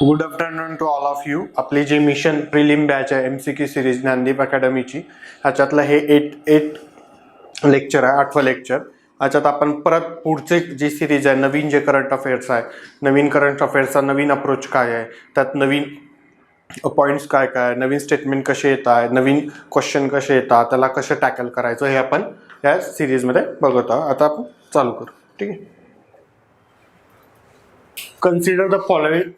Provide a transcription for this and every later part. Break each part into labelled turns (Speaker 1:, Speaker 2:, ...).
Speaker 1: Good afternoon to all of you. आपली जी mission prelim batch आहे MCQ सिरीज ज्ञानदीप अकॅडमीची, ह्याच्यातलं हे एट लेक्चर आहे, 8वं लेक्चर. ह्याच्यात आपण परत पुढचे जी सिरीज आहे, नवीन जे करंट अफेअर्स आहे, नवीन करंट अफेअर्सचा नवीन अप्रोच काय आहे, त्यात नवीन पॉईंट्स काय काय, नवीन स्टेटमेंट कसे येत आहे, नवीन क्वेश्चन कसे येतात, त्याला कसं टॅकल करायचं, हे आपण या सिरीजमध्ये बघत आहोत. आता आपण चालू करू. ठीक आहे. Consider the following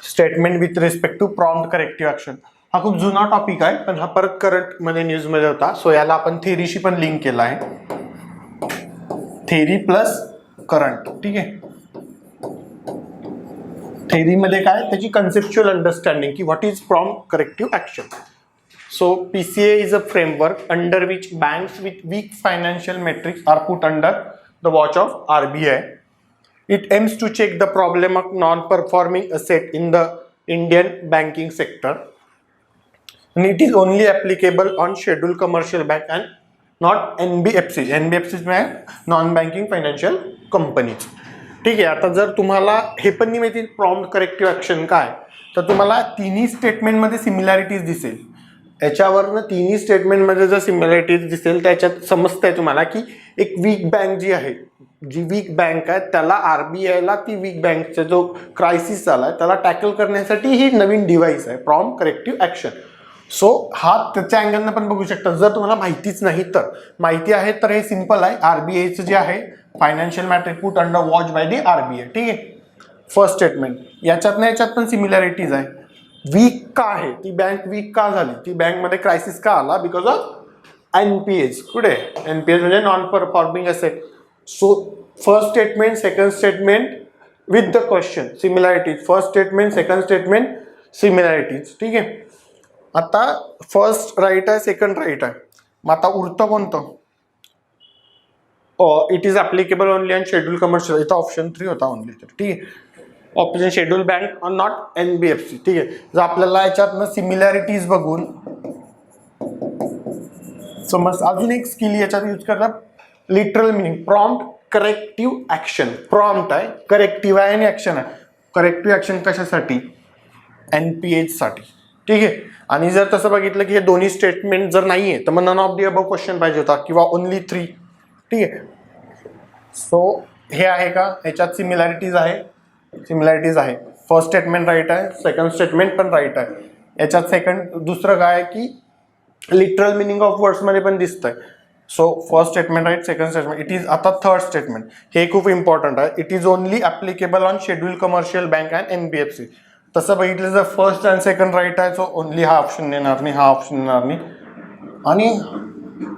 Speaker 1: statement with respect to prompt corrective action. हा खूप जुना टॉपिक आहे, पण हा परत करंट मध्ये न्यूज मध्ये होता. सो याला आपण थेरीशी पण लिंक केला आहे. Theory plus current. ठीक आहे. थेरी मध्ये काय, त्याची कन्सेप्च्युअल अंडरस्टँडिंग की what is prompt corrective action. So PCA is a framework under which banks with weak financial metrics are put under the watch of RBI. It aims to check the problem of non-performing asset in the Indian banking sector, and it is only applicable on scheduled commercial bank and not NBFCs. NBFCs म्हणजे non-banking financial companies. ठीक आहे. आता जर तुम्हाला हे पण नाही माहिती प्रॉम्प्ट करेक्टिव्ह ऍक्शन काय, तर तुम्हाला तिन्ही स्टेटमेंटमध्ये सिमिलॅरिटीज दिसेल. याच्यावरनं तिन्ही स्टेटमेंटमध्ये जर सिमिलॅरिटीज दिसेल, त्याच्यात समजतंय तुम्हाला की एक वीक बँक जी आहे, जी वीक बँक आहे, त्याला RBIला ती वीक बँकचा जो क्रायसिस झाला आहे त्याला टॅकल करण्यासाठी ही नवीन डिव्हाइस आहे प्रॉम्प्ट करेक्टिव्ह ऍक्शन. सो हा त्याच्या अँगलनं पण बघू शकता. जर तुम्हाला माहितीच नाही तर, माहिती आहे तर हे सिम्पल आहे. RBIचं जे आहे financial matter put under watch by the RBI. ठीक आहे. फर्स्ट स्टेटमेंट याच्यात पण सिमिलॅरिटीज आहे. वीक का आहे, ती बँक वीक का झाली, ती बँकमध्ये क्रायसिस का आला, बिकॉज ऑफ NPAs. कुठे NPAs म्हणजे non performing asset. So first statement, second statement with the question similarities. First statement, second statement similarities. ठीक आहे. आता फर्स्ट राईट आहे, सेकंड राईट आहे. मग आता उरतं कोणतं? It is applicable only on schedule commercial. इथं ऑप्शन 3 होता ओनली. तर ठीक आहे. Option schedule bank or not NBFC. ठीक आहे. जर आपल्याला याच्यातनं सिमिलॅरिटीज बघून समज अजून एक स्किल याच्यात यूज करतात, literal meaning prompt corrective action. Prompt आहे, करेक्टिव्ह आहे आणि ऍक्शन आहे. करेक्टिव्ह ऍक्शन कशासाठी? NPAs साठी. ठीक आहे. आणि जर तसं बघितलं की हे दोन्ही स्टेटमेंट जर नाहीये, तर मग none of the above question पाहिजे होता किंवा ओनली 3. ठीक आहे. सो हे आहे का, ह्याच्यात सिमिलॅरिटीज आहे. सिमिलॅरिटीज आहे. फर्स्ट स्टेटमेंट राईट आहे, सेकंड स्टेटमेंट पण राईट आहे. याच्यात दुसरं काय आहे की लिटरल मिनिंग ऑफ वर्ड्स मध्ये पण दिसतंय. So first statement right, second statement. It is आता थर्ड स्टेटमेंट, हे खूप इम्पॉर्टंट आहे. It is only applicable on schedule commercial bank and NBFC. तसं बघितलं जर फर्स्ट अँड सेकंड राईट आहे, सो ओनली हा ऑप्शन येणार नाही, हा ऑप्शन येणार नाही आणि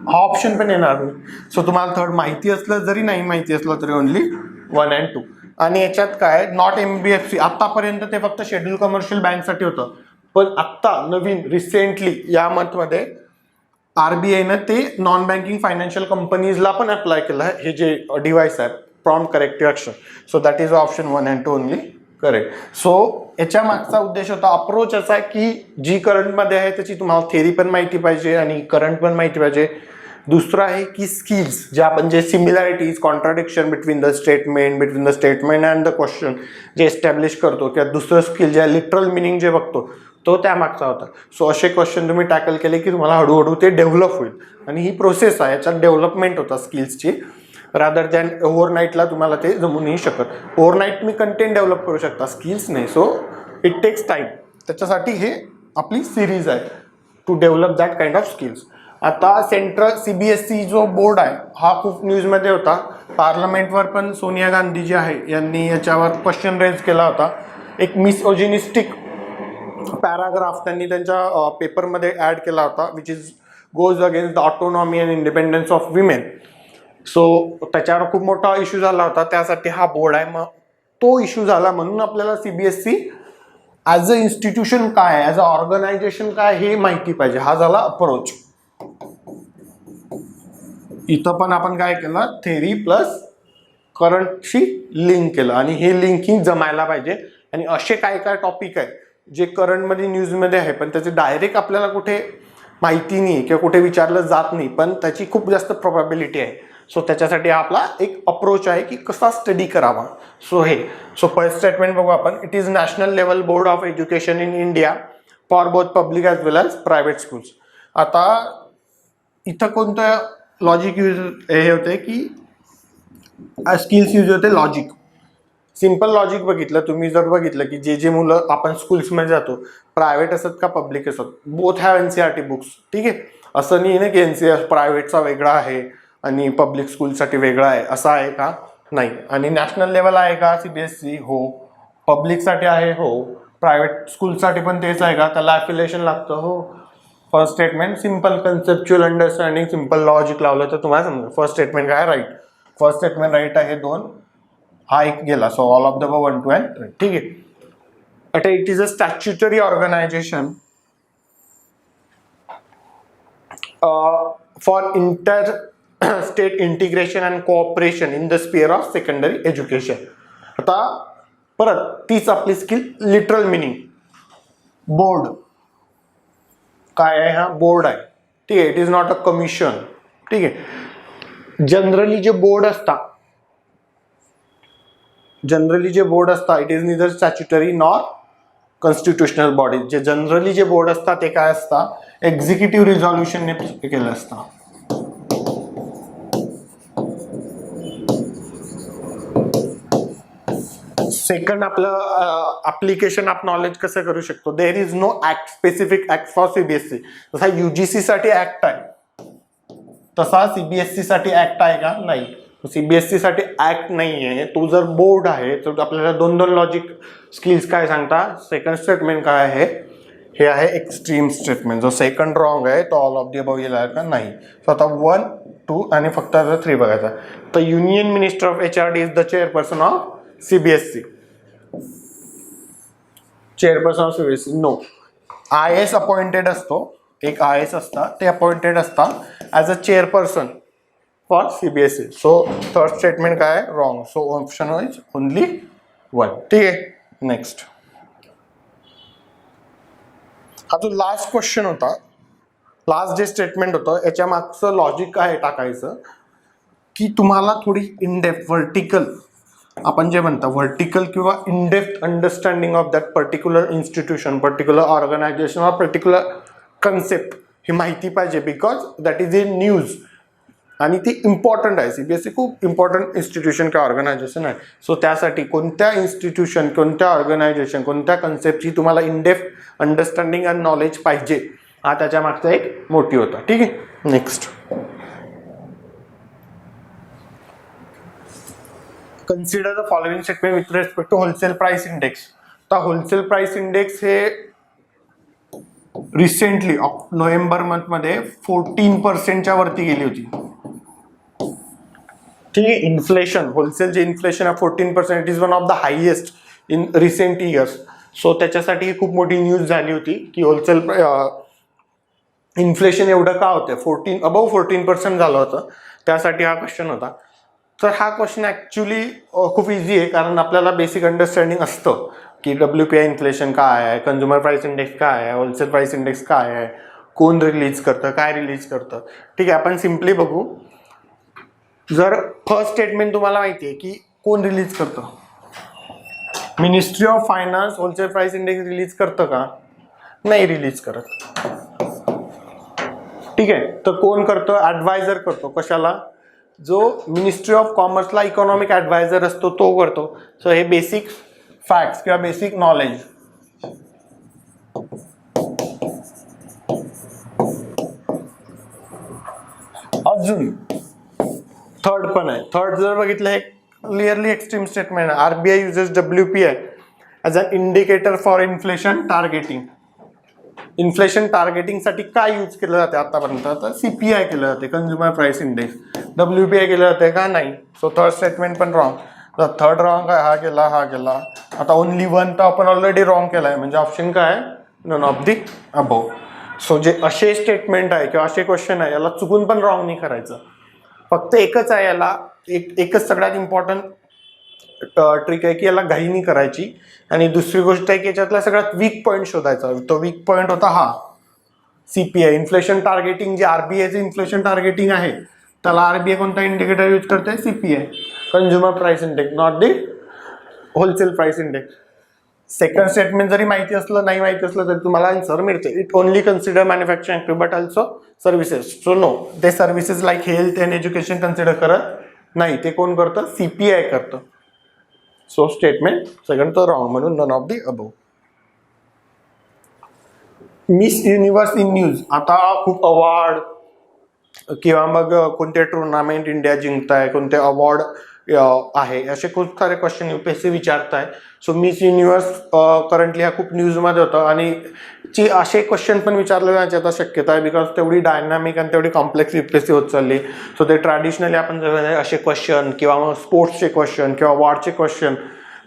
Speaker 1: हा ऑप्शन पण येणार नाही. सो तुम्हाला थर्ड माहिती असलं, जरी नाही माहिती असलं तरी ओनली 1 and 2. आणि याच्यात काय, नॉट NBFC. आतापर्यंत ते फक्त शेड्यूल कमर्शियल बँकसाठी होतं, पण आत्ता नवीन रिसेंटली या मंथमध्ये RBIनं ते नॉन बँकिंग फायनान्शियल कंपनीजला पण अप्लाय केलं आहे हे जे डिव्हाइस आहे prompt corrective action. So that is option 1 and 2 only correct. So याच्या मागचा उद्देश होता, अप्रोच असा आहे की जी करंटमध्ये आहे त्याची तुम्हाला थेरी पण माहिती पाहिजे आणि करंट पण माहिती पाहिजे. दुसरं आहे की स्किल्स, जे आपण जे similarities, contradiction between the statement and the question जे एस्टॅब्लिश करतो, किंवा दुसरं स्किल जे लिटरल मिनिंग जे बघतो, तो त्यामागचा होता. सो असे क्वेश्चन तुम्ही टॅकल केले की तुम्हाला हळूहळू ते डेव्हलप होईल. आणि ही प्रोसेस आहे, याच्यात डेव्हलपमेंट होता स्किल्सची, रादर दॅन ओव्हरनाईटला तुम्हाला ते जमू नाही शकत. ओव्हरनाईट तुम्ही कंटेंट डेव्हलप करू शकता, स्किल्स नाही. So it takes time. त्याच्यासाठी हे आपली सिरीज आहे to develop that kind of skills. आता सेंट्रल CBSE जो बोर्ड आहे हा खूप न्यूजमध्ये होता. पार्लमेंटवर पण सोनिया गांधी जी आहे यांनी याच्यावर क्वेश्चन रेज केला होता. एक मिसओजिनिस्टिक पॅराग्राफ त्यांनी त्यांच्या पेपरमध्ये ॲड केला होता, which is goes against the autonomy and independence of women. So त्याच्यावर खूप मोठा इश्यू झाला होता, त्यासाठी हा बोर्ड आहे. मग तो इश्यू झाला म्हणून आपल्याला CBSE ॲज अ इन्स्टिट्यूशन काय आहे, ॲज अ ऑर्गनायझेशन काय, हे माहिती पाहिजे. हा झाला अप्रोच. इथं पण आपण काय केलं, थेरी प्लस करंटशी लिंक केलं आणि हे लिंकिंग जमायला पाहिजे. आणि असे काय काय टॉपिक आहे जे करंटमध्ये न्यूजमध्ये आहे, पण त्याचे डायरेक्ट आपल्याला कुठे माहिती नाही किंवा कुठे विचारलं जात नाही, पण त्याची खूप जास्त प्रोबॅबिलिटी आहे. सो त्याच्यासाठी हा आपला एक अप्रोच आहे की कसा स्टडी करावा. सो फर्स्ट स्टेटमेंट बघू आपण. It is national level board of education in India for both public as well as private schools. आता इथं कोणतं लॉजिक यूज हे होते की स्किल्स यूज होते. लॉजिक, सिम्पल लॉजिक बघितलं तुम्ही जर बघितलं की जे मुलं आपण स्कूल्समध्ये जातो, प्रायव्हेट असत का पब्लिक असत, बोथ हॅव NCERT बुक्स. ठीक आहे, असं नाही ना की NCERT प्रायव्हेटचा वेगळा आहे आणि पब्लिक स्कूलसाठी वेगळा आहे, असं आहे का? नाही. आणि नॅशनल लेवल आहे का CBSE? हो. पब्लिकसाठी आहे? हो. प्रायव्हेट स्कूलसाठी पण तेच आहे का? त्याला ॲफिलिएशन लागतं? हो. First statement simple conceptual understanding, simple logic लावलं तर तुम्हाला समजा फर्स्ट स्टेटमेंट काय राईट. फर्स्ट स्टेटमेंट राईट आहे 2, हा एक गेला. So all of the 1, 2 and 3. ठीक आहे. आता it is a statutory organisation for inter state integration and cooperation in the sphere of secondary education. आता परत तीच आपली स्किल, लिटरल मिनिंग. बोर्ड काय आहे? हा बोर्ड आहे. ठीक आहे. It is not a commission. ठीक आहे. जनरली जे बोर्ड असतात, it is neither statutory nor constitutional body. जे जनरली जे बोर्ड असतात ते काय असतात? एक्झिक्युटिव्ह रिझॉल्युशनने केलं असतं. सेकंड आपलं ऍप्लिकेशन ऑफ नॉलेज कसं करू शकतो? There is no act, specific act for CBSE. जसा UGC साठी ऍक्ट आहे तसा CBSE साठी ऍक्ट आहे का? नाही. CBSE साठी ऍक्ट नाही आहे. तो जर बोर्ड आहे तर आपल्याला 2 लॉजिक स्किल्स काय सांगता? सेकंड स्टेटमेंट काय आहे? हे आहे एक्स्ट्रीम स्टेटमेंट. जो सेकंड रॉंग आहे तो ऑल ऑफ दी अबव येईल का? नाही. सो आता 1, 2 आणि फक्त आता 3 बघायचा. तर union minister of HRD is the chairperson of CBSE. Chairperson of CBSE no. IAS appointed असतो, एक IAS असतात, ते अपॉइंटेड असतात as a chairperson for CBSE. So third statement काय? Wrong. So option is only 1. ठीक आहे. नेक्स्ट, हा जो लास्ट क्वेश्चन होता, लास्ट जे स्टेटमेंट होतं याच्या मागचं लॉजिक काय टाकायचं की तुम्हाला थोडी इनडेप्थ, व्हर्टिकल, आपण जे म्हणतो व्हर्टिकल किंवा in depth understanding of that particular institution, particular organization or particular concept ही माहिती पाहिजे. Because that is a news आणि ती इम्पॉर्टंट आहे. CBSE खूप इम्पॉर्टंट इन्स्टिट्यूशन किंवा ऑर्गनायझेशन आहे. सो त्यासाठी कोणत्या इन्स्टिट्यूशन, कोणत्या ऑर्गनायझेशन, कोणत्या कन्सेप्टची तुम्हाला इनडेप्थ अंडरस्टँडिंग अँड नॉलेज पाहिजे, हा त्याच्या मागचा एक मोटिव होता. ठीक आहे. Next, consider the following statement with respect to wholesale price index. तर होलसेल प्राइस इंडेक्स हे रिसेंटली नोव्हेंबर मंथमध्ये 14% वरती गेली होती. ठीक आहे. इन्फ्लेशन, होलसेल जे इन्फ्लेशन आहे 14%, it is one of the highest in recent years. So त्याच्यासाठी ही खूप मोठी न्यूज झाली होती की होलसेल इन्फ्लेशन एवढं का होतं, अबव 14% झालं होतं. त्यासाठी हा क्वेश्चन होता. तर हा क्वेश्चन ॲक्च्युली खूप इझी आहे, कारण आपल्याला बेसिक अंडरस्टँडिंग असतं की WPI इन्फ्लेशन काय आहे, कन्झ्युमर प्राइस इंडेक्स काय आहे, होलसेल प्राइस इंडेक्स काय आहे, कोण रिलीज करतं, काय रिलीज करतं. ठीक आहे. आपण सिम्पली बघू. जर फर्स्ट स्टेटमेंट तुम्हाला माहिती आहे की कोण रिलीज करतं, ministry of finance wholesale price index release करतं का? नाही रिलीज करत. ठीक आहे. तर कोण करतं? ॲडवायझर करतो. कशाला? जो मिनिस्ट्री ऑफ कॉमर्सला इकॉनॉमिक ॲडवायझर असतो तो करतो. सो हे बेसिक फॅक्ट्स किंवा बेसिक नॉलेज. अजून थर्ड पण आहे. थर्ड जर बघितलं हे क्लिअरली एक्स्ट्रीम स्टेटमेंट आहे. RBI uses WPI as a indicator for inflation targeting. Inflation टार्गेटिंगसाठी काय यूज केलं जाते आतापर्यंत? तर CPI केलं जाते, कन्झ्युमर प्राइस इंडेक्स. WPI केलं जाते का? नाही. सो थर्ड स्टेटमेंट पण रॉंग. तर थर्ड रॉंग आहे, हा गेला, हा गेला. आता ओनली 1 तर आपण ऑलरेडी रॉंग केला आहे, म्हणजे ऑप्शन काय आहे? None of the above. So जे असे स्टेटमेंट आहे किंवा असे क्वेश्चन आहे याला चुकून पण रॉंग नाही करायचं. फक्त एकच आहे याला, एकच सगळ्यात इम्पॉर्टंट ट्रिक आहे की याला घाई नाही करायची. आणि दुसरी गोष्ट आहे की याच्यातला सगळ्यात वीक पॉईंट शोधायचा. तो वीक पॉईंट होता हा CPI इन्फ्लेशन टार्गेटिंग. जे RBIचे इन्फ्लेशन टार्गेटिंग आहे त्याला आरबीआय कोणता इंडिकेटर यूज करते, CPI, consumer price index, not the wholesale price index. Second statement जरी माहिती असलं नाही माहिती असलं तरी तुम्हाला आन्सर मिळते. It only consider manufacturing activity but also services. So no, ते services like health and education consider करत नाही. ते कोण करतं, सीपीआय करतं. सो स्टेटमेंट सेकंड तर रॉंग, म्हणून none of the above. Miss Universe in news. आता खूप अवॉर्ड किंवा मग कोणते टुर्नामेंट इंडिया जिंकताय, कोणते अवॉर्ड आहे, असे खूप सारे क्वेश्चन यूपीएससी विचारताय. सो मिस युनिव्हर्स करंटली हा खूप न्यूजमध्ये होतं आणि असे क्वेश्चन पण विचारले जाण्याची आता शक्यता आहे, बिकॉज तेवढी डायनामिक आणि तेवढी कॉम्प्लेक्स यूपीएससी होत चालली. सो ते ट्रॅडिशनली आपण असे क्वेश्चन किंवा मग स्पोर्ट्सचे क्वेश्चन किंवा अवॉर्डचे क्वेश्चन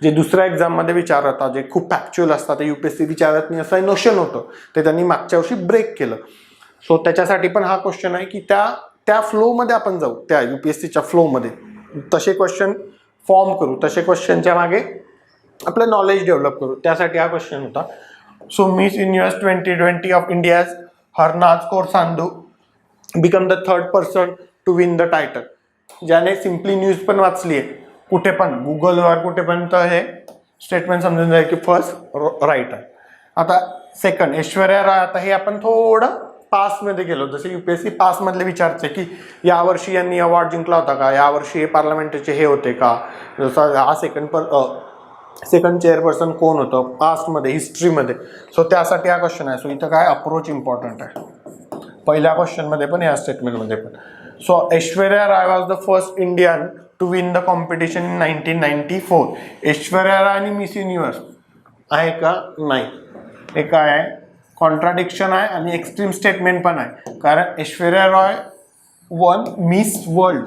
Speaker 1: जे दुसऱ्या एक्झाममध्ये विचारतात, जे खूप फॅक्च्युअल असतात, ते यूपीएससी विचारत नाही असं नोशन होतं, ते त्यांनी मागच्या वर्षी ब्रेक केलं. सो त्याच्यासाठी पण हा क्वेश्चन आहे की त्या फ्लोमध्ये आपण जाऊ, त्या यूपीएससीच्या फ्लोमध्ये तसे क्वेश्चन फॉर्म करू, तसे क्वेश्चनच्या मागे आपलं नॉलेज डेव्हलप करू, त्यासाठी हा क्वेश्चन होता. So Miss Universe 2020 of India's Harnaaz Kaur Sandhu become the third person to win the title. ज्याने सिम्पली न्यूज पण वाचली आहे, कुठे पण गुगलवर कुठे पण, तर हे स्टेटमेंट समजून जाईल की फर्स्ट राईट आहे. आता सेकंड ऐश्वर्या राय. आता हे आपण थोडं पासमध्ये गेलो, जसे यूपीएससी पासमधले विचारते की यावर्षी यांनी अवॉर्ड जिंकला होता का, यावर्षी हे पार्लमेंटचे हे होते का, जसं हा सेकंड चेअरपर्सन कोण होतं पास्टमध्ये, हिस्ट्रीमध्ये. सो त्यासाठी हा क्वेश्चन आहे. सो इथं काय अप्रोच इम्पॉर्टंट आहे, पहिल्या क्वेश्चनमध्ये पण या स्टेटमेंटमध्ये पण. So Aishwarya Rai was the first Indian to win the competition in 1994. Aishwarya Rai आणि मिस युनिव्हर्स आहे का, नाही. हे काय आहे, कॉन्ट्राडिक्शन आहे आणि एक्स्ट्रीम स्टेटमेंट पण आहे. कारण Aishwarya Roy one miss world,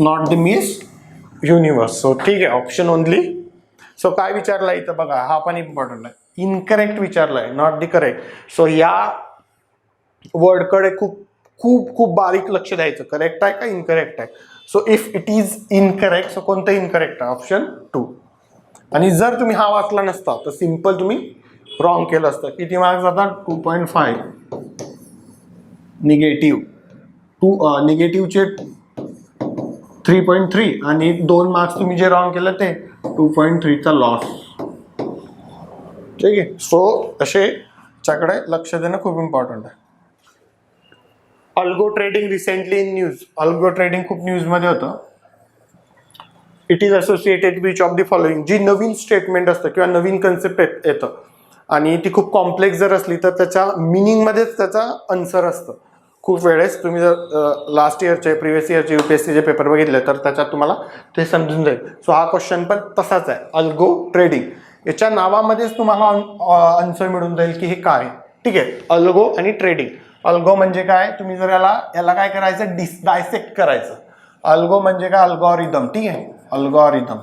Speaker 1: not the miss universe. So ठीक आहे, ऑप्शन ओनली. सो काय विचारलं इथं बघा, हा पण इम्पॉर्टंट आहे. इनकरेक्ट विचारलं आहे, नॉट द करेक्ट. सो या वर्डकडे खूप खूप खूप बारीक लक्ष द्यायचं, करेक्ट आहे का इनकरेक्ट आहे. So if it is incorrect, so कोणतं इनकरेक्ट आहे, ऑप्शन 2. आणि जर तुम्ही हा वाचला नसता तर सिम्पल तुम्ही रॉंग केलं असतं. किती मार्क्स जातात, 2.5 निगेटिव्ह, निगेटिव्हचे 3.3 आणि 2 मार्क्स तुम्ही जे रॉंग केलं ते 2.3चा लॉस. ठीक आहे. सो असे च्याकडे लक्ष देणं खूप इम्पॉर्टंट आहे. Algo trading recently in news. Algo trading खूप न्यूजमध्ये होतं. It is associated which of the following. जी नवीन स्टेटमेंट असतं किंवा नवीन कन्सेप्ट येतं आणि ती खूप कॉम्प्लेक्स जर असली तर त्याच्या मिनिंगमध्येच त्याचा आन्सर असतं. खूप वेळेस तुम्ही जर लास्ट इयरचे प्रिव्हियस इयरचे यूपीएससीचे पेपर बघितले तर त्याच्यात तुम्हाला ते समजून जाईल. सो हा क्वेश्चन पण तसाच आहे, अल्गो ट्रेडिंग. याच्या नावामध्येच तुम्हाला आन्सर मिळून जाईल की हे काय. ठीक आहे, अल्गो आणि ट्रेडिंग. अल्गो म्हणजे काय, तुम्ही जर याला काय करायचं, डायसेक्ट करायचं. अल्गो म्हणजे काय, अल्गोरिदम. ठीक आहे, अल्गोरिदम.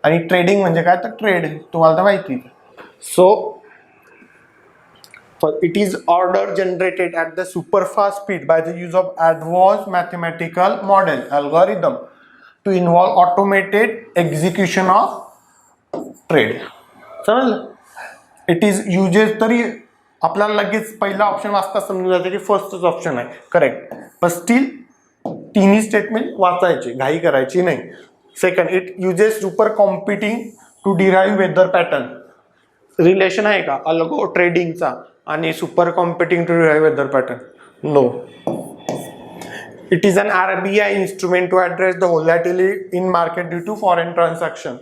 Speaker 1: आणि ट्रेडिंग म्हणजे काय, तर ट्रेड, तुम्हाला तर माहिती. So it is order generated at the super fast speed by the use of advanced mathematical model algorithm to involve automated execution of trade. समजलं. इट इज युजेस, तरी आपल्याला लगेच पहिला ऑप्शन वाचता समजून जाते की फर्स्टच ऑप्शन आहे करेक्ट, पण स्टील तिन्ही स्टेटमेंट वाचायची, घाई करायची नाही. Second, it uses super computing to derive weather pattern. Relation आहे का अल्गो ट्रेडिंगचा आणि super computing to derive weather pattern? No. It is an RBI instrument to address the volatility in market due to foreign transaction.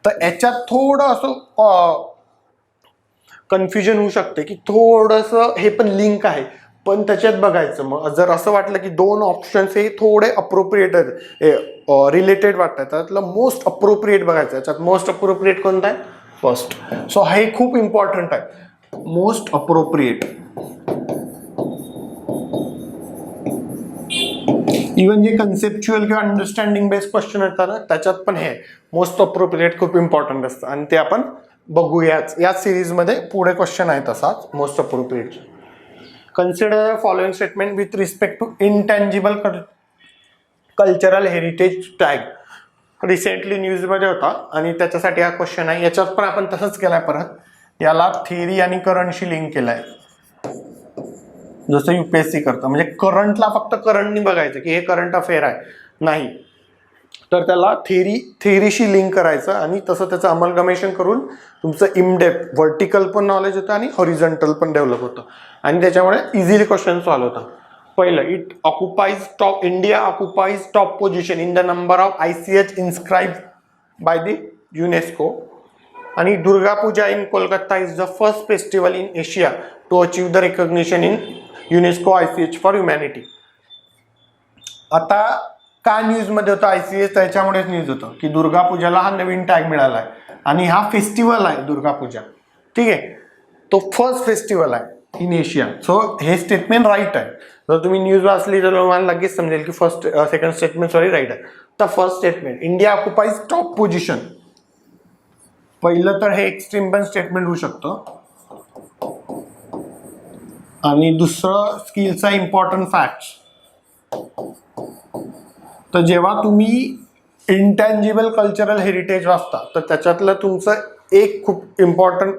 Speaker 1: तर याच्यात थोडं असं confusion होऊ शकते की थोडंसं हे पण लिंक आहे, पण त्याच्यात बघायचं. मग जर असं वाटलं की दोन ऑप्शन्स हे थोडे अप्रोप्रिएट रिलेटेड वाटतात, त्यातलं मोस्ट अप्रोप्रिएट बघायचं. याच्यात मोस्ट अप्रोप्रिएट कोणतं आहे, फर्स्ट. सो हे खूप इम्पॉर्टंट आहे, मोस्ट अप्रोप्रिएट. इवन जे कन्सेप्च्युअल किंवा अंडरस्टँडिंग बेस्ड क्वेश्चन येतात ना, त्याच्यात पण हे मोस्ट अप्रोप्रिएट खूप इम्पॉर्टंट असतं आणि ते आपण बघूयाच याच सिरीजमध्ये. पुढे क्वेश्चन आहे तसाच most appropriate. Consider following statement with respect to intangible cultural heritage tag. Recently न्यूजमध्ये होता आणि त्याच्यासाठी हा क्वेश्चन आहे. याच्यात पण आपण तसंच केलाय, परत याला थिअरी आणि करंटशी लिंक केलाय. जसं UPSC करतं. म्हणजे करंटला फक्त करंटनी बघायचं की हे करंट अफेअर आहे, नाही तर त्याला थेरीशी लिंक करायचं आणि तसं त्याचं अमलगमेशन करून तुमचं इनडेप्थ व्हर्टिकल पण नॉलेज होतं आणि हॉरिझॉन्टल पण डेव्हलप होतं आणि त्याच्यामुळे इझिली क्वेश्चन सॉल्व्ह होतं. पहिलं, India occupies top position in the number of ICH inscribed by the UNESCO. आणि Durga Puja in Kolkata is the first festival in Asia to achieve the recognition in UNESCO ICH for humanity. आता का न्यूजमध्ये होतं ICH? त्याच्यामुळेच news होतं की दुर्गा पूजाला हा नवीन tag मिळाला आहे आणि हा फेस्टिवल आहे दुर्गा पूजा, ठीक आहे, तो फर्स्ट फेस्टिवल आहे इन एशिया. सो हे स्टेटमेंट राईट आहे. जर तुम्ही न्यूज वाचली तर मला लगेच समजेल की सेकंड स्टेटमेंट राईट आहे. तर first statement, India occupies top position. पहिलं तर हे एक्स्ट्रीम पण स्टेटमेंट होऊ शकतं. आणि दुसरं स्किलचा इम्पॉर्टंट फॅक्ट्स. तर जेव्हा तुम्ही इंटँजिबल कल्चरल हेरिटेज वाचता तर त्याच्यातलं तुमचं एक खूप इम्पॉर्टंट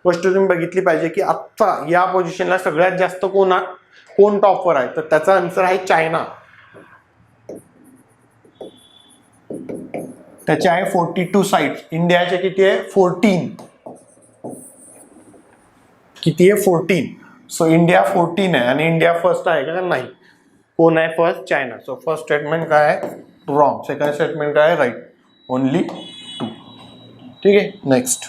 Speaker 1: गोष्ट तुम्ही बघितली पाहिजे की आत्ता या पोझिशनला सगळ्यात जास्त कोण टॉपवर आहे, तर त्याचा आन्सर आहे चायना. त्याचे आहे 42 साइट्स. इंडियाचे किती आहे? 14. किती आहे? 14. सो इंडिया 14 आहे आणि इंडिया फर्स्ट आहे का? नाही. कोण आहे first? China. So first statement काय आहे? रॉंग. सेकंड स्टेटमेंट काय आहे? राईट. ओनली 2. ठीक आहे. Next,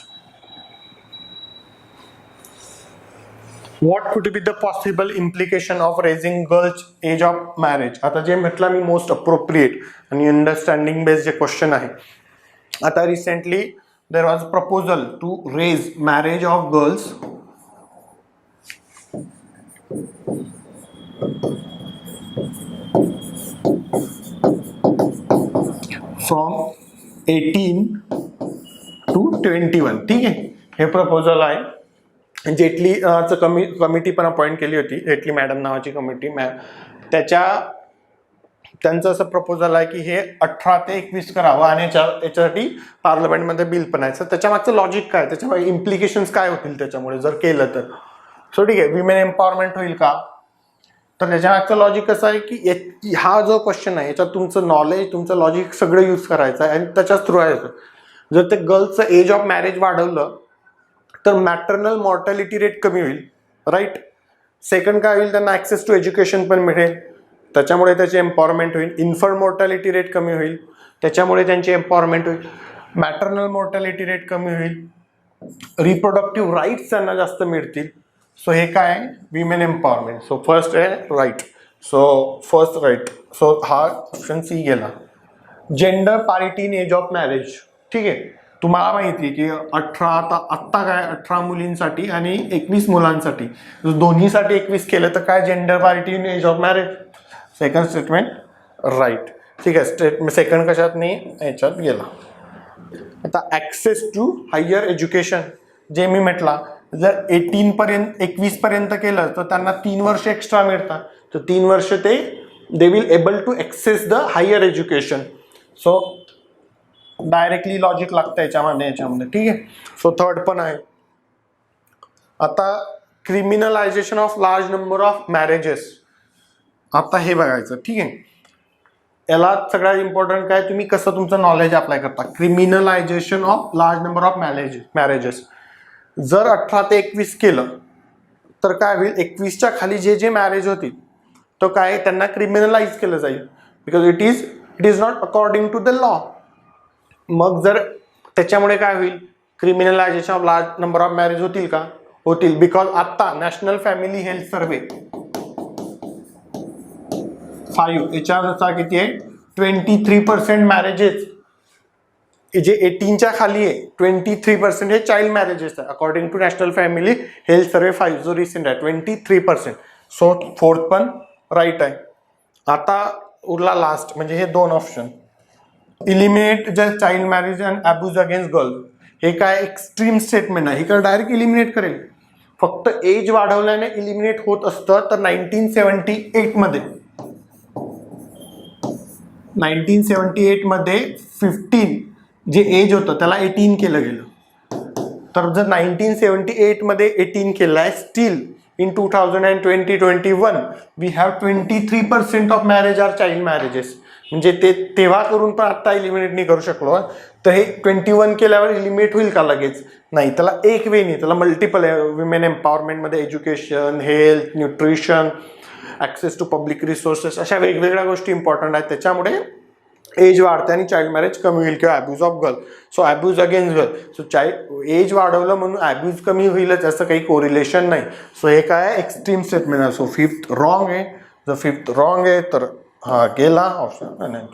Speaker 1: what could be the possible implication of raising girls age of marriage. आता जे म्हटलं मी मोस्ट अप्रोप्रिएट आणि अंडरस्टँडिंग बेस्ड जे क्वेश्चन आहे. आता recently there was proposal to raise marriage of girls from 18 to 21. ठीक आहे, हे प्रपोजल आहे. जेटली कमिटी पण अपॉइंट केली होती, जेटली मॅडम नावाची कमिटी. त्यांचं असं प्रपोजल आहे की हे 18 ते 21 करावं आणि याच्यासाठी पार्लमेंटमध्ये बिल पण आहे. तर त्याच्या मागचं लॉजिक काय, त्याच्यामुळे इम्प्लिकेशन्स काय होतील त्याच्यामुळे जर केलं तर. सो ठीक आहे, विमेन एम्पॉवरमेंट होईल का? तर त्याच्या मागचं लॉजिक कसं आहे की हा जो क्वेश्चन आहे याच्यात तुमचं नॉलेज, तुमचं लॉजिक सगळं यूज करायचं आहे आणि त्याच्याच थ्रू आहे. जर ते गर्ल्सचं एज ऑफ मॅरेज वाढवलं तर मॅटर्नल मॉर्टॅलिटी रेट कमी होईल, राईट. सेकंड काय होईल, त्यांना ॲक्सेस टू एज्युकेशन पण मिळेल, त्याच्यामुळे त्याची एम्पॉवरमेंट होईल. इन्फंट मॉर्टॅलिटी रेट कमी होईल, त्याच्यामुळे त्यांची एम्पॉवरमेंट होईल. मॅटर्नल मॉर्टॅलिटी रेट कमी होईल, रिप्रोडक्टिव्ह राईट्स त्यांना जास्त मिळतील. सो हे काय आहे? Women empowerment. सो फर्स्ट आहे right. So first right. So हा ऑप्शन सी गेला. Gender parity in age of marriage. ठीक आहे, तुम्हाला माहिती आहे की 18 आत्ता काय 18 मुलींसाठी आणि 21 मुलांसाठी, दोन्हीसाठी 21 केलं तर काय gender parity in age of marriage. Second statement right. ठीक आहे, सेकंड कशात नाही, याच्यात गेला. आता ॲक्सेस टू हायर एज्युकेशन, जे मी म्हटलं जर 21 पर्यंत केलं तर त्यांना 3 वर्ष एक्स्ट्रा मिळतात. तर 3 वर्ष they will able to access the higher education. So directly logic लागतं याच्यामध्ये. ठीक आहे. सो थर्ड पण आहे. आता criminalization of large number of marriages. आता हे बघायचं. ठीक आहे, याला सगळ्यात इम्पॉर्टंट काय, तुम्ही कसं तुमचं नॉलेज अप्लाय करता. Criminalization of large number of marriages. जर 18 ते 21 केलं तर काय होईल, 21च्या खाली जे मॅरेज होतील तो काय त्यांना क्रिमिनलाइज केलं जाईल, because it is not according to the law. मग जर त्याच्यामुळे काय होईल, criminalization of large number of marriage होतील का? होतील. बिकॉज आता नॅशनल फॅमिली हेल्थ सर्वे 5 याच्यानुसार किती आहे, 23% मॅरेजेस जे 18च्या खाली आहे, 23% हे चाइल्ड मॅरेजेस आहे according to national family health survey 5 जो रिसेंट आहे, 23%. सो फोर्थ पण राईट आहे. आता उरला लास्ट म्हणजे हे 2 option. Eliminate the child marriage and abuse against girl. हे काय एक्स्ट्रीम स्टेटमेंट आहे, हे काय डायरेक्ट इलिमिनेट करेल. फक्त एज वाढवल्याने इलिमिनेट होत असतं तर 1978 मध्ये 15 जे एज होतं त्याला 18 केलं गेलं. तर जर 1978 मध्ये 18 केलं आहे, steel in 2020-21 we have 23% of marriage are child marriages. म्हणजे ते तेव्हा करून पण आता इलिमिनेट नाही करू शकलो. तर हे 21 केल्यावर इलिमिनेट होईल का लगेच? नाही, त्याला एक वे नाही, त्याला मल्टिपल आहे. विमेन एम्पॉवरमेंटमध्ये education, health, nutrition, access to public resources अशा वेगवेगळ्या गोष्टी इम्पॉर्टंट आहेत. त्याच्यामुळे एज वाढते आणि चाइल्ड मॅरेज कमी होईल किंवा abuse of girl. So abuse against girl. So child age वाढवलं म्हणून ॲब्यूज कमी होईलच असं काही कोरिलेशन नाही. सो हे काय आहे? एक्स्ट्रीम स्टेटमेंट आहे. सो फिफ्थ रॉंग आहे. जर फिफ्थ रॉंग आहे तर हा गेला ऑप्शन नाही.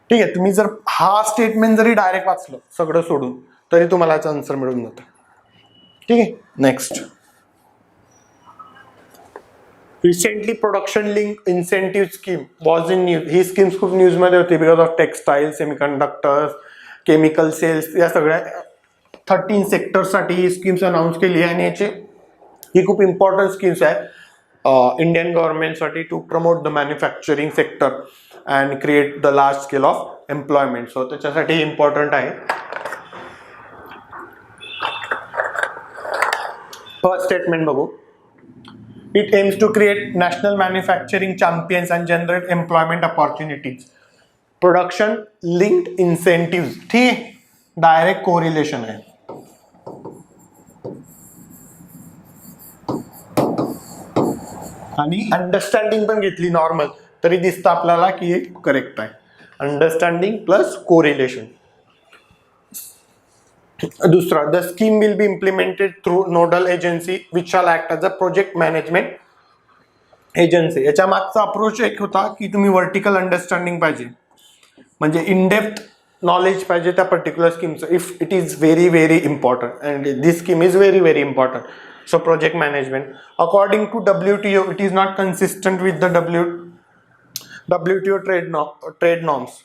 Speaker 1: ठीक आहे, तुम्ही जर हा स्टेटमेंट जरी डायरेक्ट वाचलं सगळं सोडून तरी तुम्हाला याचं आन्सर मिळून जातं. ठीक आहे, next. Recently production link incentive scheme was in news. ही स्कीम्स खूप न्यूजमध्ये होती because of textile, semiconductors, chemical cells या सगळ्या 13 सेक्टरसाठी ही स्कीम्स अनाऊन्स केली आहे. आणि ही खूप इम्पॉर्टंट स्कीम्स आहे इंडियन गव्हर्नमेंटसाठी to promote the manufacturing sector and create the large scale of employment. So त्याच्यासाठी इम्पॉर्टंट आहे. फर्स्ट स्टेटमेंट बघू. It aims to create national manufacturing champions and generate employment opportunities. Production linked incentives. ठीक आहे, direct correlation आहे. आणि understanding पण घेतली normal तरी दिसतं आपल्याला की हे करेक्ट आहे. Understanding plus correlation. दुसरा, the scheme will be implemented through nodal agency which shall act as a project management agency. याच्या मागचा अप्रोच एक होता की तुम्ही वर्टिकल अंडरस्टँडिंग पाहिजे, म्हणजे इन डेप्थ नॉलेज पाहिजे त्या पर्टिक्युलर स्कीमचं. If it is very very important and this scheme is very very important. So project management according to WTO it is not consistent with the WTO trade norms.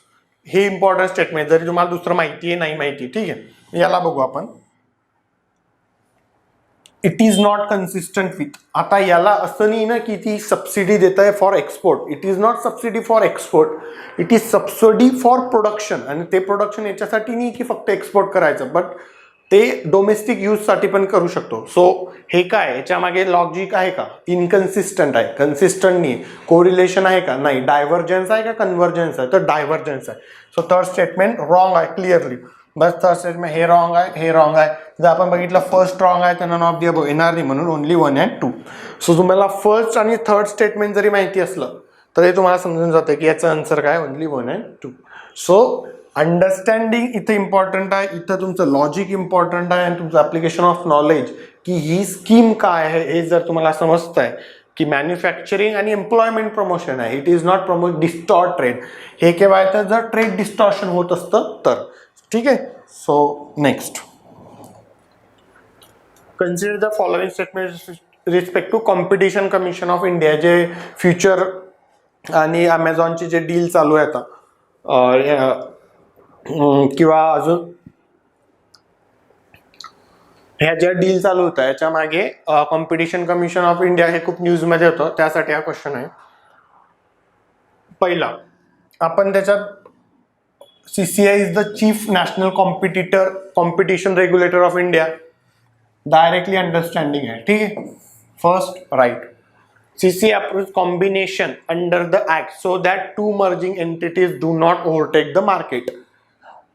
Speaker 1: हे important statement, जरी तुम्हाला दुसरं माहिती आहे नाही माहिती. ठीक आहे, याला बघू आपण. It is not consistent with. आता याला असं नाही ना की ती सबसिडी देत आहे for export. It is not subsidy for export, it is subsidy for production. आणि ते प्रोडक्शन याच्यासाठी नाही की फक्त एक्सपोर्ट करायचं, बट ते डोमेस्टिक यूजसाठी पण करू शकतो. सो हे काय, याच्या मागे लॉजिक आहे का? इनकन्सिस्टंट आहे, कन्सिस्टंट नाही. कोरिलेशन आहे का? नाही. डायव्हर्जन्स आहे का कन्व्हर्जन्स आहे? तर डायव्हर्जन्स आहे. सो थर्ड स्टेटमेंट रॉंग आहे क्लिअरली. बस थर्ड स्टेटमेंट हे रॉंग आहे, हे रॉंग आहे. जर आपण बघितलं फर्स्ट रॉंग आहे तर नन ऑफ दी अबव येणार नाही, म्हणून ओनली 1 and 2. सो तुम्हाला फर्स्ट आणि थर्ड स्टेटमेंट जरी माहिती असलं तरी तुम्हाला समजून जातं की याचं आन्सर काय, ओनली 1 and 2. सो अंडरस्टँडिंग इथं इम्पॉर्टंट आहे, इथं तुमचं लॉजिक इम्पॉर्टंट आहे आणि तुमचं ॲप्लिकेशन ऑफ नॉलेज की ही स्कीम काय आहे हे जर तुम्हाला समजतं आहे की मॅन्युफॅक्चरिंग आणि एम्प्लॉयमेंट प्रमोशन आहे. It is not promote distort trade. हे केव्हा येतं? जर ट्रेड डिस्टॉर्शन होत असतं तर. ठीक आहे, so next. Consider the following statement respect to competition commission of India. जे फ्युचर आणि ॲमेझॉनचे जे डील चालू आहे आता किंवा अजून ह्या ज्या डील चालू होत्या याच्या मागे कॉम्पिटिशन कमिशन ऑफ इंडिया हे खूप न्यूजमध्ये होतं, त्यासाठी हा क्वेश्चन आहे. पहिला आपण त्याच्यात CCI is the Chief National Competition Regulator of India. Directly understanding आहे. ठीक आहे, first right. CCI approves combination under the act so that two merging entities do not overtake the market.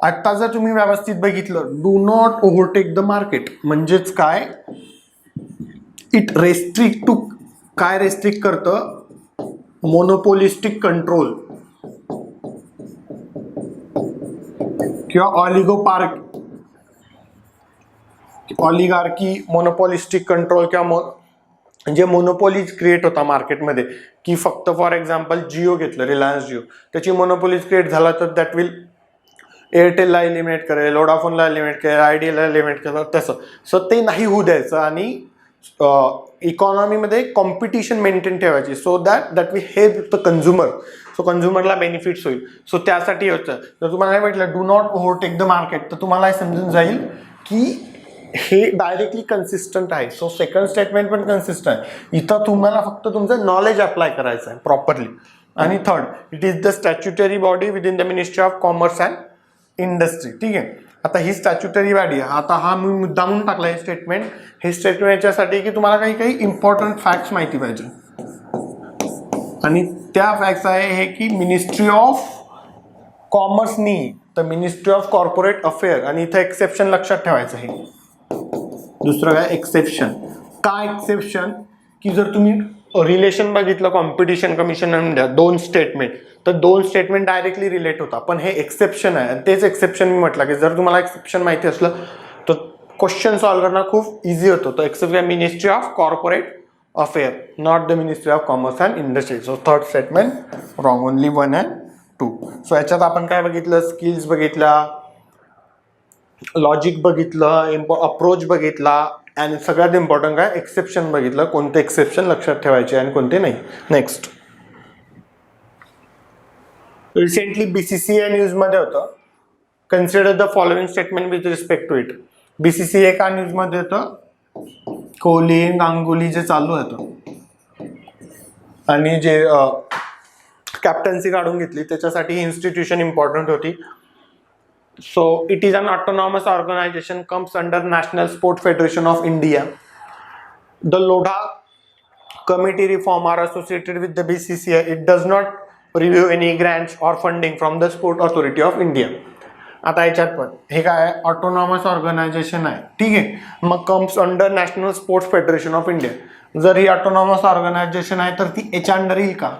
Speaker 1: आता जर तुम्ही व्यवस्थित बघितलं, do not overtake the market म्हणजेच काय? इट रेस्ट्रिक्ट टू, काय रेस्ट्रिक्ट करतं? मोनोपोलिस्टिक कंट्रोल किंवा ऑलिगार्की, मोनोपॉलिस्टिक कंट्रोल किंवा जे मोनोपॉलीज क्रिएट होता मार्केटमध्ये की फक्त फॉर एक्झाम्पल जिओ घेतलं, रिलायन्स जिओ, त्याची मोनोपॉलीज क्रिएट झाला तर दॅट विल एअरटेलला एलिमिनेट करेल, वोडाफोनला एलिमिनेट करेल, आयडियाला एलिमिनेट करेल, तसं. सो ते नाही होऊ द्यायचं आणि इकॉनॉमीमध्ये कॉम्पिटिशन मेंटेन ठेवायची so that we help the consumer. So कन्झ्युमरला बेनिफिट्स होईल. सो त्यासाठी होतं. जर तुम्हाला काय म्हटलं do not overtake the market तर तुम्हाला हे समजून जाईल की हे डायरेक्टली कन्सिस्टंट आहे. सो सेकंड स्टेटमेंट पण कन्सिस्टंट आहे. इथं तुम्हाला फक्त तुमचं नॉलेज अप्लाय करायचं आहे प्रॉपरली. आणि third, it is the statutory body within the ministry of commerce and industry. ठीक आहे, आता ही स्टॅच्युटरी बॉडी आहे. आता हा मी मुद्दामून टाकला हे स्टेटमेंट. हे स्टेटमेंट याच्यासाठी की तुम्हाला काही काही इम्पॉर्टंट फॅक्ट्स माहिती पाहिजे, आणि त्या फॅक्ट्स आहे हे की मिनिस्ट्री ऑफ कॉमर्सनी तर मिनिस्ट्री ऑफ कॉर्पोरेट अफेअर, आणि इथं एक्सेप्शन लक्षात ठेवायचं आहे. दुसरं काय एक्सेप्शन, काय एक्सेप्शन की जर तुम्ही रिलेशन बघितलं कॉम्पिटिशन कमिशन इंडिया दोन स्टेटमेंट, तर दोन स्टेटमेंट डायरेक्टली रिलेट होता, पण हे एक्सेप्शन आहे. आणि तेच एक्सेप्शन मी म्हटलं की जर तुम्हाला एक्सेप्शन माहिती असलं तर क्वेश्चन सॉल्व करणं खूप इझी होतं. तर exception ministry of corporate affair, not the ministry of commerce and industry. So third statement wrong, only 1 and 2. So याच्यात आपण काय बघितलं, स्किल्स बघितला, लॉजिक बघितलं, अप्रोच बघितला, आणि सगळ्यात इम्पॉर्टंट काय एक्सेप्शन बघितलं, कोणते एक्सेप्शन लक्षात ठेवायचे आणि कोणते नाही. नेक्स्ट, रिसेंटली BCCI न्यूजमध्ये होतं, consider the following statement with respect to it. BCCI का न्यूजमध्ये होतं, कोहली गांगुली जे चालू होतं आणि जे कॅप्टन्सी काढून घेतली त्याच्यासाठी ही इन्स्टिट्यूशन इम्पॉर्टंट होती. So it is an autonomous organization, comes under National Sport Federation of India. The Lodha committee reform are associated with the BCCI. It does not review any grants or funding from the Sport Authority of India. आता याच्यात पण हे काय autonomous organisation आहे, ठीक आहे. मग comes under national sports federation of India. जर ही ऑटोनॉमस ऑर्गनायझेशन आहे तर ती याच्या अंडर येईल का?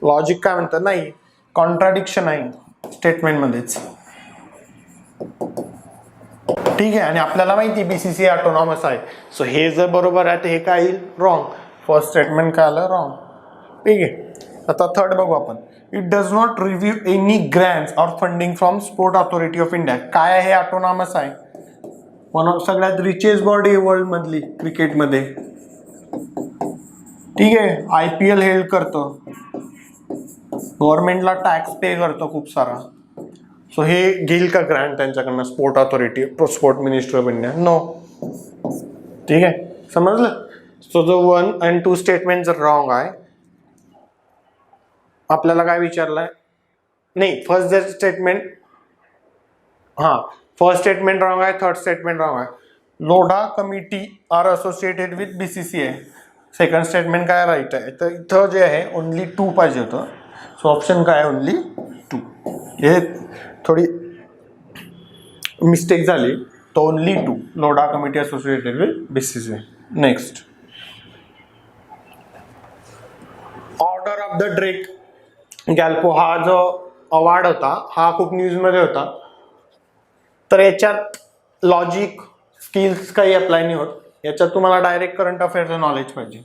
Speaker 1: लॉजिक काय म्हणतं, नाही, कॉन्ट्राडिक्शन आहे स्टेटमेंटमध्येच, ठीक आहे. आणि आपल्याला माहिती BCCI ऑटोनॉमस आहे. सो हे जर बरोबर आहे तर हे काय येईल, रॉंग. फर्स्ट स्टेटमेंट काय आलं, रॉंग, ठीक आहे. आता थर्ड बघू आपण, it does not review any grants or funding from sport authority of India. काय आहे, ऑटोनॉमस आहे, वन ऑफ सगळ्यात रिचेस्ट बॉडी वर्ल्ड मधली क्रिकेटमध्ये, ठीक आहे. IPL हेल्ड करतं, गव्हर्नमेंटला टॅक्स पे करतो खूप सारा. सो हे घेईल का ग्रँट त्यांच्याकडनं sport authority, sport ministry of India? No, ठीक आहे, समजलं. सो जो 1 and 2 स्टेटमेंट जर रॉंग आहे, आपल्याला काय विचारलंय, नाही, फर्स्ट जर स्टेटमेंट, हां, फर्स्ट स्टेटमेंट रॉंग आहे, थर्ड स्टेटमेंट रॉंग आहे. Lodha committee are associated with BCCI. Second statement काय राईट आहे, तर इथं जे आहे ओनली 2 पाहिजे होतं. सो ऑप्शन काय आहे, ओनली 2. हे थोडी मिस्टेक झाली, तर only 2, Lodha committee associated with BCCI. Next, order of the Druk Gyalpo हा जो अवॉर्ड होता हा खूप न्यूजमध्ये होता. तर याच्यात लॉजिक स्किल्स काही अप्लाय नाही होत, याच्यात तुम्हाला डायरेक्ट करंट अफेअरचं नॉलेज पाहिजे.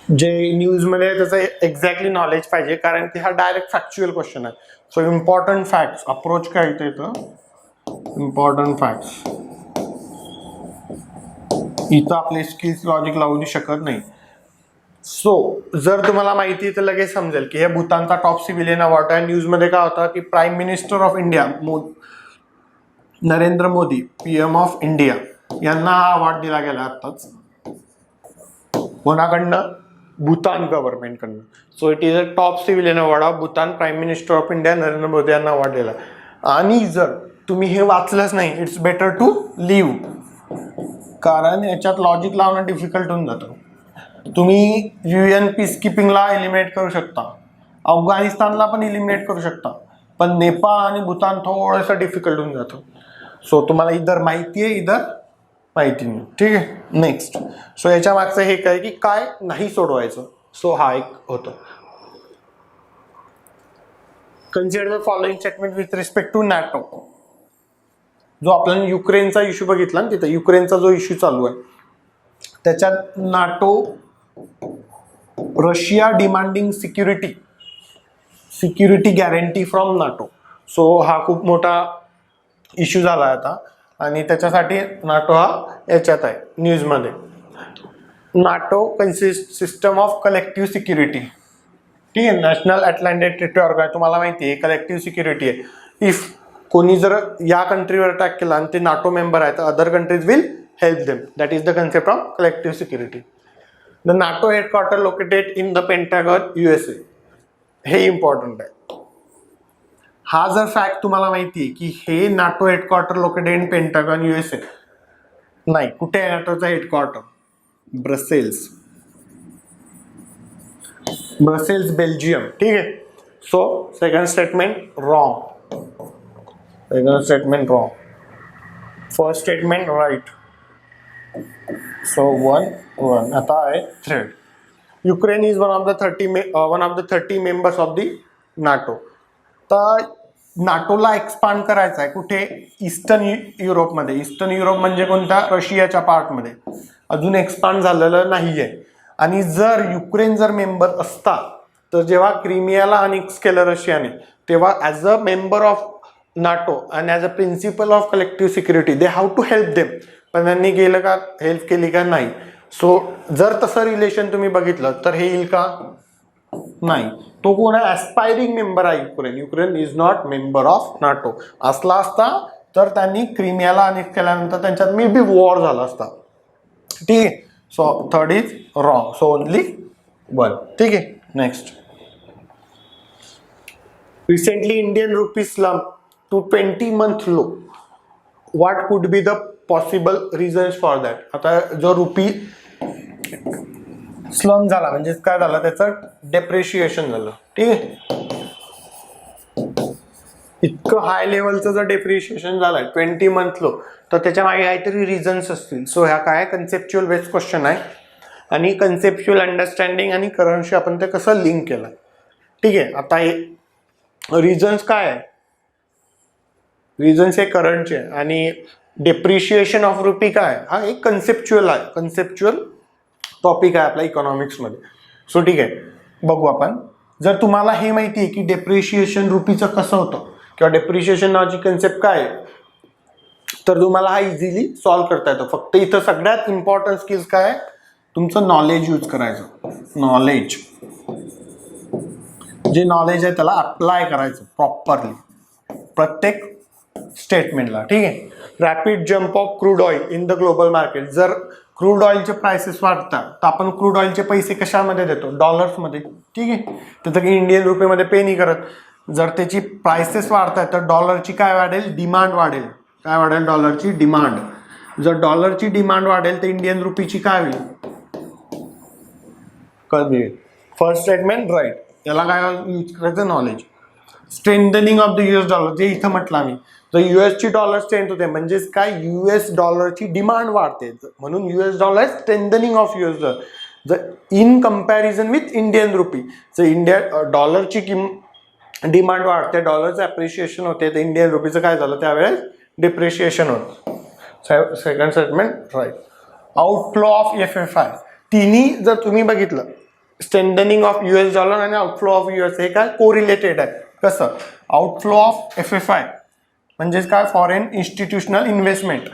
Speaker 1: जे न्यूजमध्ये आहे त्याचं एक्झॅक्टली नॉलेज पाहिजे, कारण की हा डायरेक्ट फॅक्च्युअल क्वेश्चन आहे. सो इम्पॉर्टंट फॅक्ट्स, अप्रोच काय येतं, इम्पॉर्टंट फॅक्ट्स. इथं आपले स्किल्स लॉजिक लावू शकत नाही. सो जर तुम्हाला माहिती आहे तर लगेच समजेल की हे भूतानचा टॉप सिव्हिलियन अवॉर्ड आहे. न्यूजमध्ये काय होता की Prime Minister of India Narendra Modi, PM of India यांना हा अवॉर्ड दिला गेला आत्ताच. कोणाकडनं, भूतान गव्हर्नमेंटकडनं. So it is a top civilian award of Bhutan, Prime Minister of India Narendra Modi यांना अवॉर्ड दिला. आणि जर तुम्ही हे वाचलंच नाही, इट्स बेटर टू लिव्ह, कारण याच्यात लॉजिक लावणं डिफिकल्ट होऊन जातं. तुम्ही UN पीसकीपिंगला एलिमिनेट करू शकता, अफगाणिस्तानला पण एलिमिनेट करू शकता, पण नेपाळ आणि भूतान थोडंसं डिफिकल्ट होऊन जातं. सो तुम्हाला इधर माहिती आहे, इधर माहिती नाही, ठीक आहे. नेक्स्ट, सो याच्या मागचं हे काय की काय नाही सोडवायचं. सो हा एक होतं. Consider the following statement with respect to NATO. जो आपल्याला युक्रेनचा इश्यू बघितला ना, तिथं युक्रेनचा जो इश्यू चालू आहे त्याच्यात NATO Russia demanding security guarantee from NATO. So हा खूप मोठा इश्यू झाला आता, आणि त्याच्यासाठी NATO हा याच्यात आहे न्यूजमध्ये. NATO consist system of collective security, ठीक आहे. नॅशनल अटलांटिक ट्रीटी ऑर्गनायझेशन, तुम्हाला माहिती आहे कलेक्टिव्ह सिक्युरिटी आहे. इफ कोणी जर या कंट्रीवर अटॅक केला आणि ते NATO मेंबर आहे तर other countries will help them. That is the concept of collective security. The NATO headquarter located in the Pentagon USA. हे इम्पॉर्टंट आहे. हा जर फॅक्ट तुम्हाला माहिती आहे की हे NATO headquarter located in Pentagon USA, नाही, कुठे आहे नाटोचा हेडक्वार्टर? Brussels, Brussels Belgium. ठीक आहे. So second statement wrong, second statement wrong, first statement right. So 1-1. आता आहे third. Ukraine is one of the 30 members of the NATO. तर नाटोला expand करायचं आहे कुठे? ईस्टर्न युरोपमध्ये. ईस्टर्न युरोप म्हणजे कोणत्या? रशियाच्या पार्टमध्ये. अजून एक्सपांड झालेलं नाही आहे. आणि जर युक्रेन जर मेंबर असता तर जेव्हा क्रिमियाला अनेक्स केलं रशियाने तेव्हा as a member of NATO and as a principle of collective security they have to help them. पण त्यांनी केलं का? हेल्प केली का? नाही. सो जर तसं रिलेशन तुम्ही बघितलं तर हे येईल का? नाही. तो कोण आहे? ॲस्पायरिंग मेंबर आहे Ukraine. Ukraine is not member of NATO. असला असता तर त्यांनी क्रिमियाला अनेक्स केल्यानंतर त्यांच्यात मे बी वॉर झाला असता. ठीक आहे. So third is wrong. So only 1. ठीक आहे. Next. Recently Indian rupee slump to 20-month low. What could be the possible reasons for that? आता जो रुपी स्लम झाला म्हणजे काय झालं? त्याचं डेप्रिशिएशन झालं. ठीक आहे. इतकं हाय लेवलचं जर डेप्रिशिएशन झालंय 20-month लो तर त्याच्या मागे काहीतरी रिझन्स असतील. सो ह्या काय कन्सेप्च्युअल बेस्ड क्वेश्चन आहे आणि कन्सेप्च्युअल अंडरस्टँडिंग आणि करंटशी आपण ते कसं लिंक केलं. ठीक आहे. आता हे रिझन्स काय आहे? रिझन्स हे करंटचे आणि डेप्रिशिएशन ऑफ रुपी काय? हा एक कन्सेप्च्युअल आहे, कन्सेप्च्युअल टॉपिक आहे आपल्या इकॉनॉमिक्समध्ये. सो ठीक आहे, बघू आपण. जर तुम्हाला हे माहिती आहे की डेप्रिशिएशन रुपीचं कसं होतं किंवा डेप्रिशिएशन नावाची कन्सेप्ट काय आहे तर तुम्हाला हा इझिली सॉल्व्ह करता येतो. फक्त इथं सगळ्यात इम्पॉर्टंट स्किल्स काय आहे? तुमचं नॉलेज यूज करायचं. नॉलेज, जे नॉलेज आहे त्याला अप्लाय करायचं प्रॉपरली प्रत्येक स्टेटमेंटला. ठीक आहे. Rapid jump of crude oil in the global market. जर क्रूड ऑइलचे प्राइसेस वाढतात तर आपण क्रूड ऑइलचे पैसे कशामध्ये देतो? डॉलर्समध्ये. ठीक आहे. त्याचं की इंडियन रुपीमध्ये पे नाही करत. जर त्याची प्राइसेस वाढतात तर डॉलरची काय वाढेल? डिमांड वाढेल. काय वाढेल? डॉलरची डिमांड. जर डॉलरची डिमांड वाढेल तर इंडियन रुपीची काय होईल? कमी होईल. First statement right. याला काय यूज करायचं? Knowledge. Strengthening of the US dollar, जे इथं म्हटलं आम्ही, जर US ची डॉलर स्ट्रेंथ होते म्हणजेच काय? US डॉलरची डिमांड वाढते म्हणून US dollar strengthening of US dollar. जर in comparison with Indian rupee, जर इंडिया डॉलरची डिमांड वाढते, डॉलरचं ॲप्रिशिएशन होते, तर इंडियन रुपीचं काय झालं? त्यावेळेस डिप्रिशिएशन होतं. Second statement right. Outflow of FFI, तिन्ही जर तुम्ही बघितलं, स्ट्रेंथनिंग ऑफ US डॉलर आणि आउटफ्लो ऑफ US हे काय कोरिलेटेड आहे. कसं? आउटफ्लो ऑफ FFI म्हणजेच काय? Foreign institutional investment.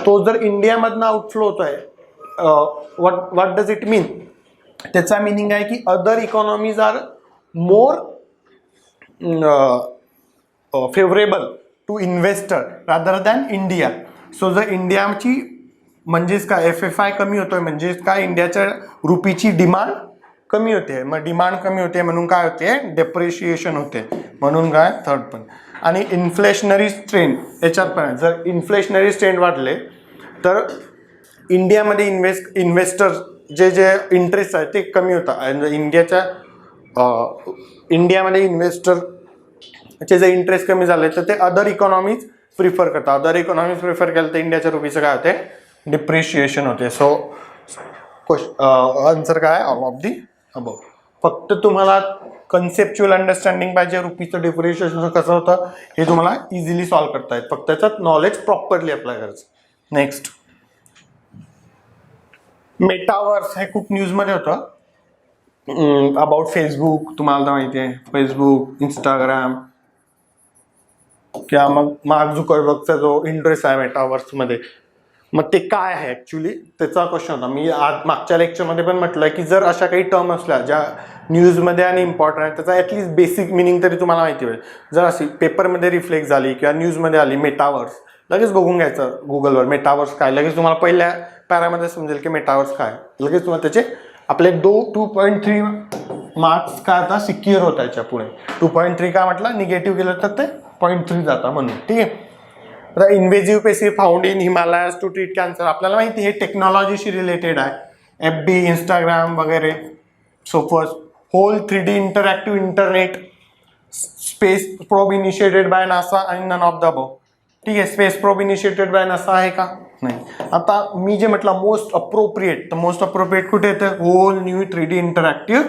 Speaker 1: तो जर इंडियामधनं आउटफ्लो होतोय, व्हॉट डज इट मीन? त्याचा मिनिंग आहे की other economies are more favourable to investor rather than India. So जर इंडियाची म्हणजेच काय FFI कमी होतोय म्हणजेच काय? इंडियाच्या रुपीची डिमांड कमी होते. मग डिमांड कमी होते म्हणून काय होते? डेप्रिशिएशन होते. म्हणून काय? थर्ड पण. आणि इन्फ्लेशनरी ट्रेंड याच्यात पण. जर इन्फ्लेशनरी ट्रेंड वाढले तर इंडियामध्ये इन्व्हेस्टर जे इंटरेस्ट आहे ते कमी होतात. इंडियामध्ये इन्व्हेस्टरचे जे इंटरेस्ट कमी झाले तर ते अदर इकॉनॉमीज प्रिफर करतात. अदर इकॉनॉमीज प्रिफर केलं तर इंडियाच्या रुपीचं काय होते? डिप्रिशिएशन होते. सो आन्सर काय? All of the above. फक्त तुम्हाला कन्सेप्च्युअल अंडरस्टँडिंग पाहिजे रुपीचं डिप्रिशिएशन कसं होतं हे तुम्हाला इझिली सॉल्व्ह करता येत. फक्त त्याच्यात नॉलेज प्रॉपरली अप्लाय करायचं. नेक्स्ट. मेटावर्स हे खूप न्यूजमध्ये होतं. अबाउट फेसबुक, तुम्हाला तर माहिती आहे फेसबुक, इंस्टाग्राम किंवा मग मार्क झुकरबर्गचा जो इंटरेस्ट आहे मेटावर्समध्ये, मग ते काय आहे ॲक्च्युली त्याचा क्वेश्चन होता. मी आज मागच्या लेक्चरमध्ये पण म्हटलं की जर अशा काही टर्म असल्या ज्या न्यूजमध्ये आणि इम्पॉर्टंट आहे त्याचा ॲटलिस्ट बेसिक मिनिंग तरी तुम्हाला माहिती होईल. जर अशी पेपरमध्ये रिफ्लेक्ट झाली किंवा न्यूजमध्ये आली मेटावर्स लगेच बघून घ्यायचं गुगलवर मेटावर्स काय, लगेच तुम्हाला पहिल्या पॅरामध्ये समजेल की मेटावर्स काय, लगेच तुम्हाला त्याचे आपले 2.3 मार्क्स काय आता सिक्युअर होता याच्या पुढे. 2.3 काय म्हटलं, निगेटिव्ह केलं तर ते 0.3 जाता म्हणून. ठीक आहे. आता इन्व्हेजिव्ह पेशी found in Himalayas to treat cancer, आपल्याला माहिती हे टेक्नॉलॉजीशी रिलेटेड आहे. FB, इंस्टाग्राम वगैरे. So first whole 3D interactive internet space probe initiated by NASA आणि नन ऑफ द अबव. ठीक आहे. Space probe initiated by NASA आहे का, नाही. आता मी जे म्हटलं मोस्ट अप्रोप्रिएट, तर मोस्ट अप्रोप्रिएट कुठे येतं, whole new 3D interactive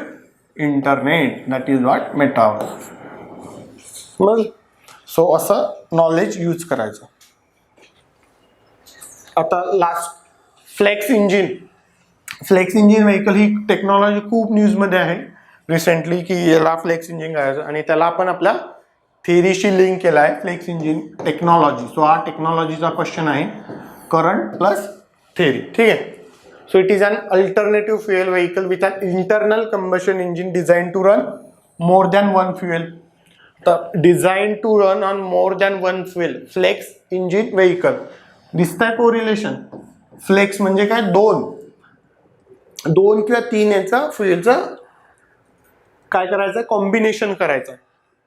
Speaker 1: internet, that is what metaverse. मग सो असं नॉलेज यूज करायचं. आता last flex engine. Flex engine vehicle ही टेक्नॉलॉजी खूप न्यूजमध्ये आहे रिसेंटली की याला फ्लेक्स इंजिन करायचं, आणि त्याला आपण आपल्या थिअरीशी लिंक केला आहे फ्लेक्स इंजिन टेक्नॉलॉजी. सो हा टेक्नॉलॉजीचा क्वेश्चन आहे, करंट प्लस थिअरी. ठीक आहे. So it is an alternative fuel vehicle with an internal combustion engine design to run more than one fuel. तर design to run on more than one fuel flex engine vehicle. दिसतंय correlation. Flex म्हणजे काय, दोन किंवा तीन याचा फ्युएलचा काय करायचं, कॉम्बिनेशन करायचं,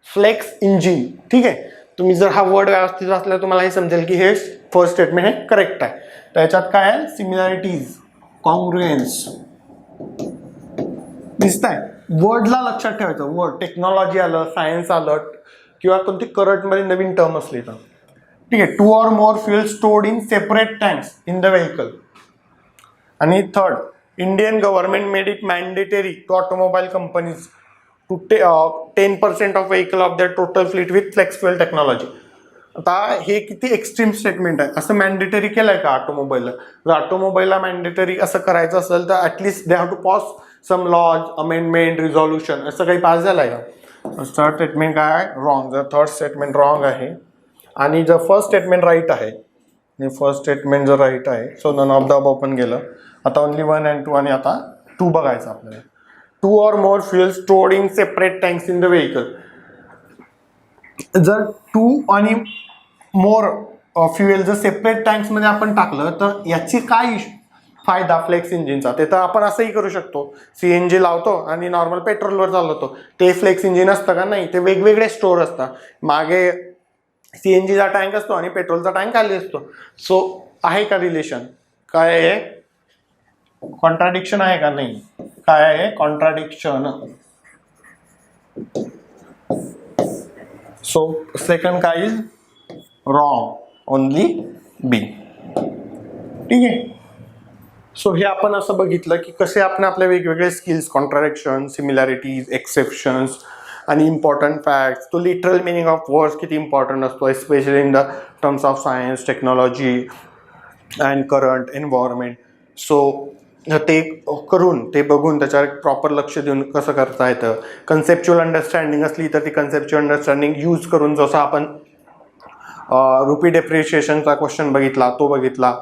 Speaker 1: फ्लेक्स इंजिन. ठीक आहे. तुम्ही जर हा वर्ड व्यवस्थित वाचला तुम्हाला हे समजेल की हे फर्स्ट स्टेटमेंट हे करेक्ट आहे. त्याच्यात काय आहे, सिमिलॅरिटीज, कॉन्ग्रुएन्स दिसतंय. वर्डला लक्षात ठेवायचं. वर्ड टेक्नॉलॉजी आलं, सायन्स आलं किंवा कोणती करंटमध्ये नवीन टर्म असली तर. ठीक आहे. 2 or more fuel stored in separate tanks in the vehicle. आणि third, Indian government made it mandatory to automobile companies to 10% of vehicle of their total fleet with flex fuel technology. आता हे किती extreme statement आहे. असं mandatory केलंय का ऑटोमोबाईलला? जर ऑटोमोबाईलला mandatory असं करायचं असेल तर at least they have to pass some laws, amendment, resolution, असं काही पास झालं आहे का? थर्ड स्टेटमेंट काय आहे, रॉंग. जर थर्ड स्टेटमेंट रॉंग आहे आणि जर फर्स्ट स्टेटमेंट राईट आहे, आणि फर्स्ट स्टेटमेंट जर राईट आहे, so none of the above पण गेलं. आता ओनली 1 and 2 आणि आता 2 बघायचं आपल्याला. 2 or more fuel stored in separate tanks in the vehicle. जर 2 आणि मोर फ्युएल जर सेपरेट टँक्समध्ये आपण टाकलं तर याची काय फायदा फ्लेक्स इंजिनचा, ते तर आपण असंही करू शकतो. CNG लावतो आणि नॉर्मल पेट्रोलवर चालवतो, ते फ्लेक्स इंजिन असतं का, नाही. ते वेगवेगळे स्टोअर असतात. मागे CNGचा टँक असतो आणि पेट्रोलचा टँक खाली असतो. सो आहे का रिलेशन, काय आहे, कॉन्ट्राडिक्शन आहे का, नाही. काय आहे, कॉन्ट्राडिक्शन. सो सेकंड काय इज रॉंग, ओनली बी. ठीक आहे. सो हे आपण असं बघितलं की कसे आपण आपले वेगवेगळे स्किल्स, कॉन्ट्राडिक्शन, सिमिलॅरिटीज, एक्सेप्शन्स आणि इम्पॉर्टंट फॅक्ट्स, तो लिटरल मिनिंग ऑफ वर्ड्स किती इम्पॉर्टंट असतो, especially in the terms of science, technology and current, environment. So ते करून, ते बघून त्याच्यावर प्रॉपर लक्ष देऊन कसं करता येतं. कन्सेप्च्युअल अंडरस्टँडिंग असली तर ती कन्सेप्च्युअल अंडरस्टँडिंग यूज करून, जसं आपण रुपी डेप्रिशिएशनचा क्वेश्चन बघितला तो बघितला,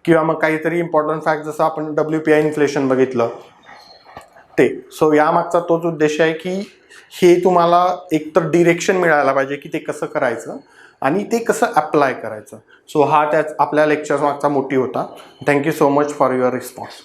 Speaker 1: किंवा मग काहीतरी इम्पॉर्टंट फॅक्ट जसं आपण WPI इन्फ्लेशन बघितलं ते. सो यामागचा तोच उद्देश आहे की हे तुम्हाला एकतर डिरेक्शन मिळायला पाहिजे की ते कसं करायचं आणि ते कसं अप्लाय करायचं. सो हा त्याच आपल्या लेक्चर मागचा मोटिव्ह होता. Thank you so much for your response.